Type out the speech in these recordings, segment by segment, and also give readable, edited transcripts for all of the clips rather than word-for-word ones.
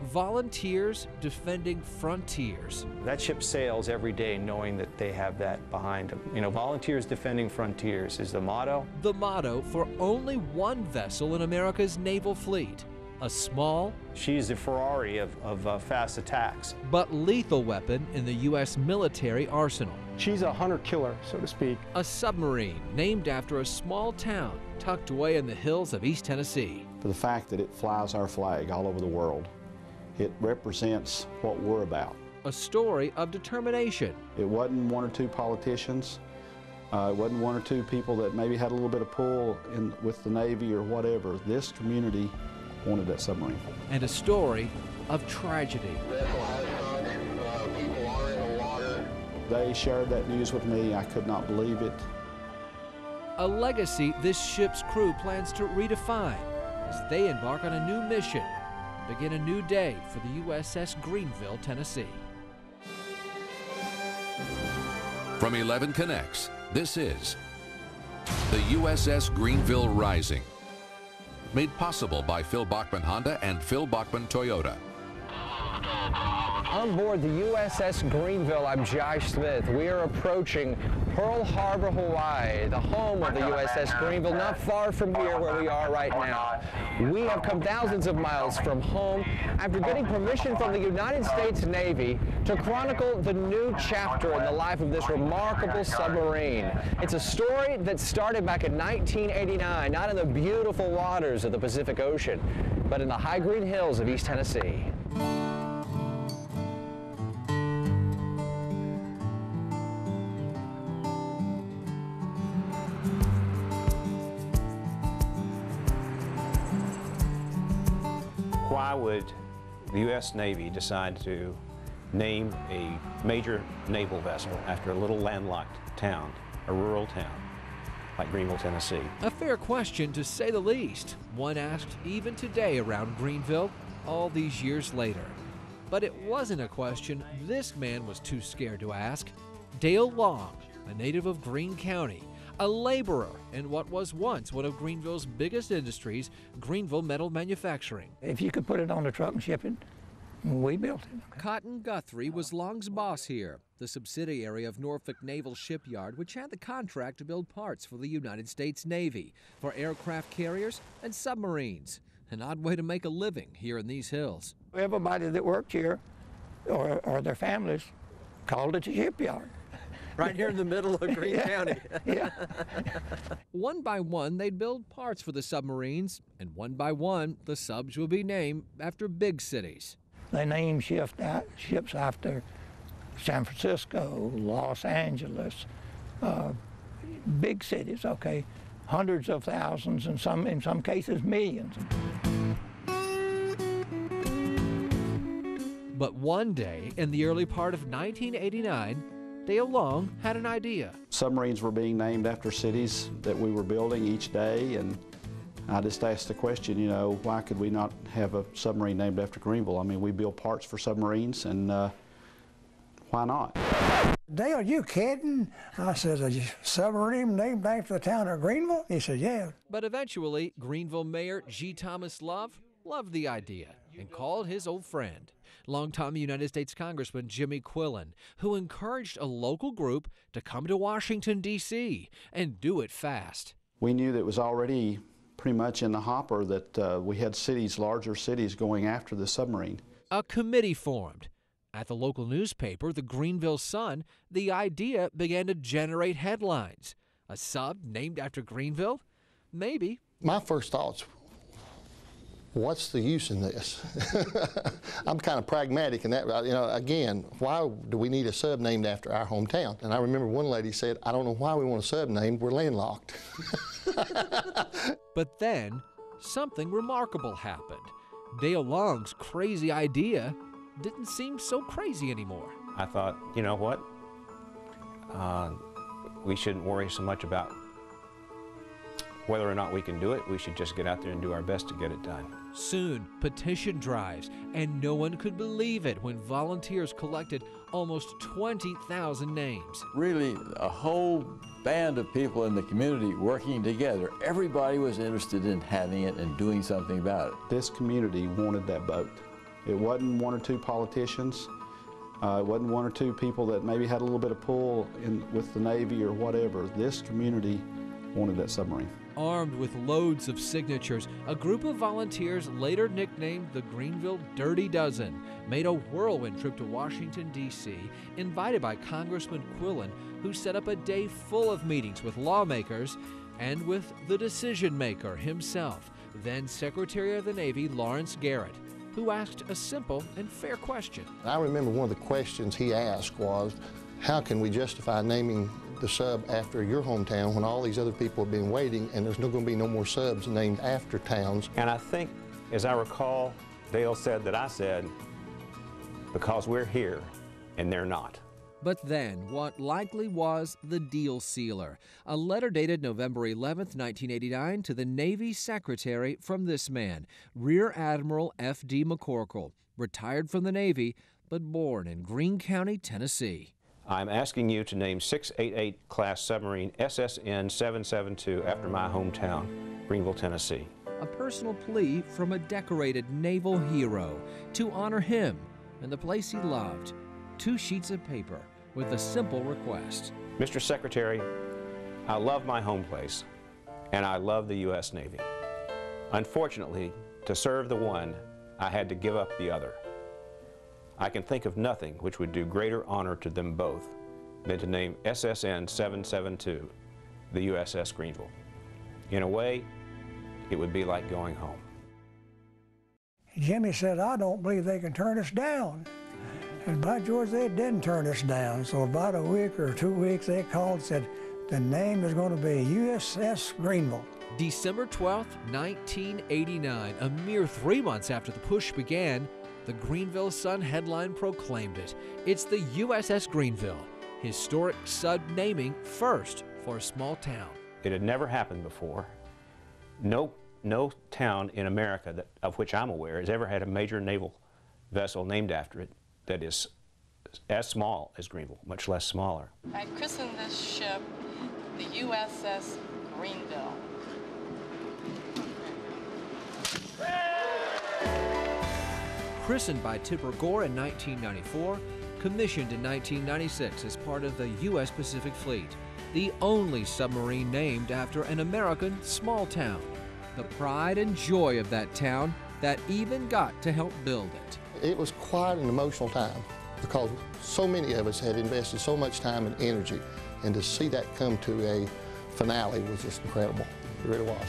Volunteers Defending Frontiers. That ship sails every day knowing that they have that behind them. You know, Volunteers Defending Frontiers is the motto. The motto for only one vessel in America's naval fleet. A small, she's the Ferrari of fast attacks, but lethal weapon in the U.S. military arsenal. She's a hunter-killer, so to speak. A submarine named after a small town tucked away in the hills of East Tennessee. For the fact that it flies our flag all over the world, it represents what we're about. A story of determination. It wasn't one or two politicians. It wasn't one or two people that maybe had a little bit of pull with the Navy or whatever. This community wanted that submarine. And a story of tragedy. They shared that news with me. I could not believe it. A legacy this ship's crew plans to redefine as they embark on a new mission and begin a new day for the USS Greeneville, Tennessee. From 11 Connects, this is the USS Greeneville Rising. Made possible by Phil Bachman Honda and Phil Bachman Toyota. On board the USS Greeneville, I'm Josh Smith. We are approaching Pearl Harbor, Hawaii, the home of the USS Greeneville, not far from here where we are right now. We have come thousands of miles from home after getting permission from the United States Navy to chronicle the new chapter in the life of this remarkable submarine. It's a story that started back in 1989, not in the beautiful waters of the Pacific Ocean, but in the high green hills of East Tennessee. Why would the U.S. Navy decide to name a major naval vessel after a little landlocked town, a rural town like Greeneville, Tennessee? A fair question, to say the least. One asked even today around Greeneville, all these years later. But it wasn't a question this man was too scared to ask. Dale Long, a native of Greene County, a laborer in what was once one of Greeneville's biggest industries, Greeneville Metal Manufacturing. If you could put it on a truck and ship it, we built it. Cotton Guthrie was Long's boss here, the subsidiary of Norfolk Naval Shipyard, which had the contract to build parts for the United States Navy, for aircraft carriers and submarines. An odd way to make a living here in these hills. Everybody that worked here, or their families, called it the shipyard. Right here in the middle of Greene County. Yeah. One by one, they'd build parts for the submarines, and one by one, the subs would be named after big cities. They named ships after San Francisco, Los Angeles, big cities, okay? Hundreds of thousands, and in some cases, millions. But one day, in the early part of 1989, Dale Long had an idea. Submarines were being named after cities that we were building each day, and I just asked the question, you know, why could we not have a submarine named after Greeneville? I mean, we build parts for submarines, and why not? Dale, are you kidding? I said, a submarine named after the town of Greeneville? He said, yeah. But eventually, Greeneville Mayor G. Thomas Love loved the idea and called his old friend, longtime United States Congressman Jimmy Quillen, who encouraged a local group to come to Washington, D.C. and do it fast. We knew that it was already pretty much in the hopper that we had cities, larger cities, going after the submarine. A committee formed. At the local newspaper, the Greeneville Sun, the idea began to generate headlines. A sub named after Greeneville? Maybe. My first thoughts, what's the use in this? I'm kind of pragmatic in that, you know, again, why do we need a sub named after our hometown? And I remember one lady said, I don't know why we want a sub named, we're landlocked. But then, something remarkable happened. Dale Long's crazy idea didn't seem so crazy anymore. I thought, you know what? We shouldn't worry so much about whether or not we can do it. We should just get out there and do our best to get it done. Soon, petition drives, and no one could believe it when volunteers collected almost 20,000 names. Really, a whole band of people in the community working together. Everybody was interested in having it and doing something about it. This community wanted that boat. It wasn't one or two politicians. It wasn't one or two people that maybe had a little bit of pull with the Navy or whatever. This community wanted that submarine. Armed with loads of signatures, a group of volunteers, later nicknamed the Greeneville Dirty Dozen, made a whirlwind trip to Washington, D.C., invited by Congressman Quillen, who set up a day full of meetings with lawmakers and with the decision maker himself, then Secretary of the Navy Lawrence Garrett, who asked a simple and fair question. I remember one of the questions he asked was, how can we justify naming the sub after your hometown when all these other people have been waiting and there's not going to be no more subs named after towns? And I think, as I recall, Dale said that I said, because we're here and they're not. But then, what likely was the deal sealer, a letter dated November 11th, 1989, to the Navy Secretary from this man, Rear Admiral F.D. McCorkle, retired from the Navy, but born in Greene County, Tennessee. I'm asking you to name 688 class submarine SSN 772 after my hometown, Greeneville, Tennessee. A personal plea from a decorated naval hero to honor him and the place he loved. 2 sheets of paper with a simple request. Mr. Secretary, I love my home place, and I love the U.S. Navy. Unfortunately, to serve the one, I had to give up the other. I can think of nothing which would do greater honor to them both than to name SSN 772 the USS Greeneville. In a way, it would be like going home. Jimmy said, I don't believe they can turn us down. And by George, they didn't turn us down. So about a week or 2 weeks, they called and said, the name is going to be USS Greeneville. December 12th, 1989, a mere 3 months after the push began, the Greeneville Sun headline proclaimed it. It's the USS Greeneville, historic sub naming first for a small town. It had never happened before. No town in America of which I'm aware has ever had a major naval vessel named after it that is as small as Greeneville, much less smaller. I christened this ship the USS Greeneville. Christened by Tipper Gore in 1994, commissioned in 1996 as part of the U.S. Pacific Fleet, the only submarine named after an American small town. The pride and joy of that town that even got to help build it. It was quite an emotional time because so many of us had invested so much time and energy, and to see that come to a finale was just incredible. It really was.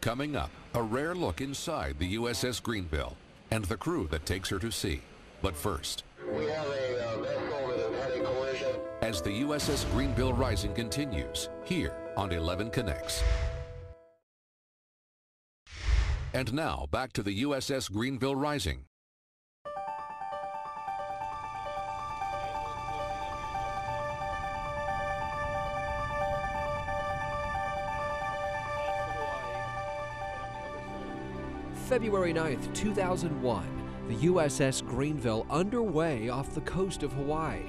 Coming up, a rare look inside the USS Greeneville and the crew that takes her to sea. But first, we have a vessel that has had a collision. As the USS Greeneville Rising continues, here on 11 Connects. And now, back to the USS Greeneville Rising. February 9th, 2001, the USS Greeneville underway off the coast of Hawaii.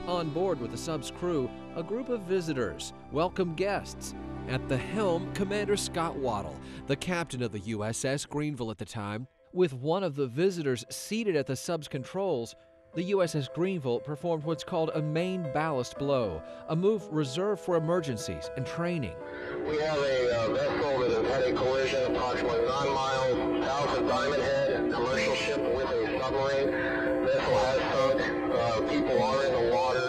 On board with the sub's crew, a group of visitors, welcome guests. At the helm, Commander Scott Waddell, the captain of the USS Greeneville at the time. With one of the visitors seated at the sub's controls, the USS Greeneville performed what's called a main ballast blow, a move reserved for emergencies and training. We have a vessel that has had a collision approximately 9 miles south of Diamond Head, a commercial ship with a submarine. Vessel has sunk. People are in the water.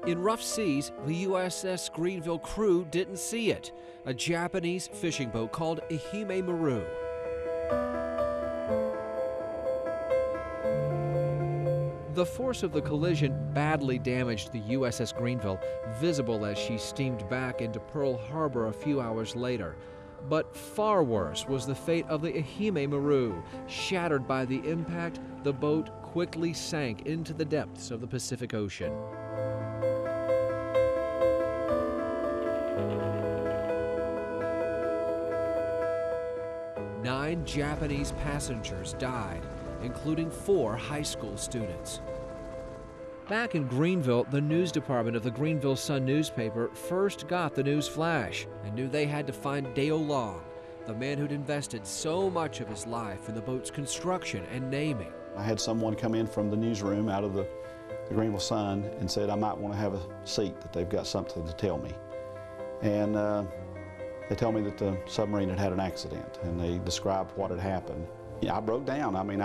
In rough seas, the USS Greeneville crew didn't see it. A Japanese fishing boat called Ehime Maru. The force of the collision badly damaged the USS Greeneville, visible as she steamed back into Pearl Harbor a few hours later. But far worse was the fate of the Ehime Maru. Shattered by the impact, the boat quickly sank into the depths of the Pacific Ocean. Nine Japanese passengers died, including 4 high school students. Back in Greeneville, the news department of the Greeneville Sun newspaper first got the news flash and knew they had to find Dale Long, the man who'd invested so much of his life in the boat's construction and naming. I had someone come in from the newsroom out of the Greeneville Sun and said I might want to have a seat, that they've got something to tell me. And they told me that the submarine had had an accident, and they described what had happened. Yeah, I broke down. I mean,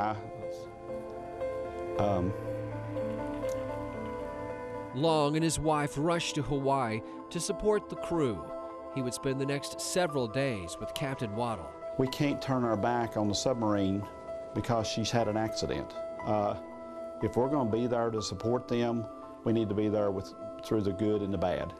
Long and his wife rushed to Hawaii to support the crew. He would spend the next several days with Captain Waddle. We can't turn our back on the submarine because she's had an accident. If we're going to be there to support them, we need to be there through the good and the bad.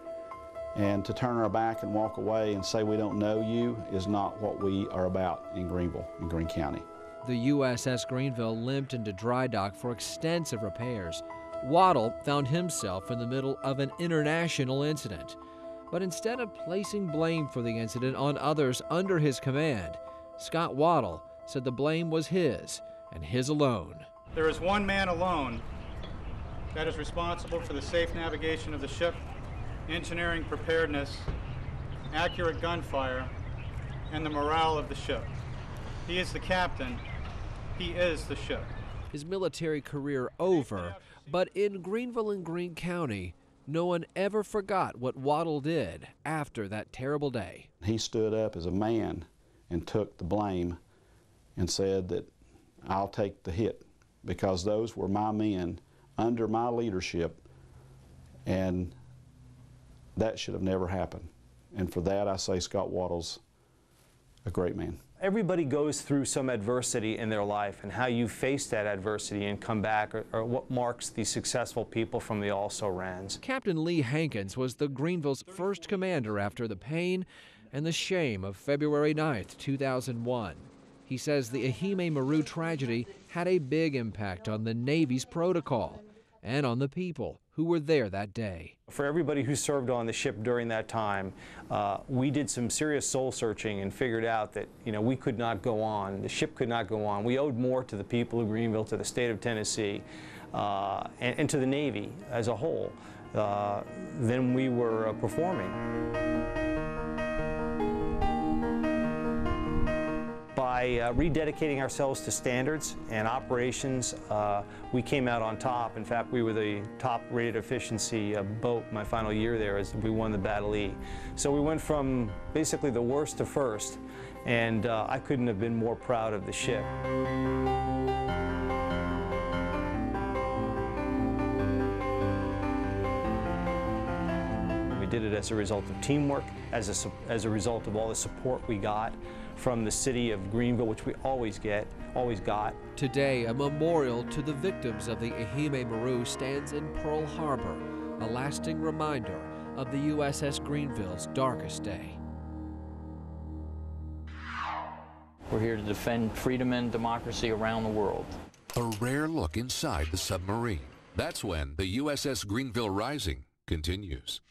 And to turn our back and walk away and say we don't know you is not what we are about in Greeneville, in Greene County. The USS Greeneville limped into dry dock for extensive repairs. Waddle found himself in the middle of an international incident. But instead of placing blame for the incident on others under his command, Scott Waddle said the blame was his and his alone. There is one man alone that is responsible for the safe navigation of the ship, engineering preparedness, accurate gunfire, and the morale of the ship. He is the captain. He is the ship. His military career over, but in Greeneville and Greene County, no one ever forgot what Waddle did after that terrible day. He stood up as a man and took the blame and said that I'll take the hit because those were my men under my leadership, and that should have never happened. And for that, I say Scott Waddle's a great man. Everybody goes through some adversity in their life, and how you face that adversity and come back are what marks the successful people from the also-rans. Captain Lee Hankins was the Greeneville's first commander after the pain and the shame of February 9th, 2001. He says the Ehime Maru tragedy had a big impact on the Navy's protocol and on the people who were there that day. For everybody who served on the ship during that time, we did some serious soul searching and figured out that, we could not go on. The ship could not go on. We owed more to the people of Greeneville, to the state of Tennessee, and to the Navy as a whole than we were performing. By rededicating ourselves to standards and operations, we came out on top. In fact, we were the top rated efficiency boat my final year there as we won the Battle E. So we went from basically the worst to first, and I couldn't have been more proud of the ship. We did it as a result of teamwork, as a result of all the support we got from the city of Greeneville, which we always got. Today, a memorial to the victims of the Ehime Maru stands in Pearl Harbor, a lasting reminder of the USS Greeneville's darkest day. We're here to defend freedom and democracy around the world. A rare look inside the submarine. That's when the USS Greeneville Rising continues.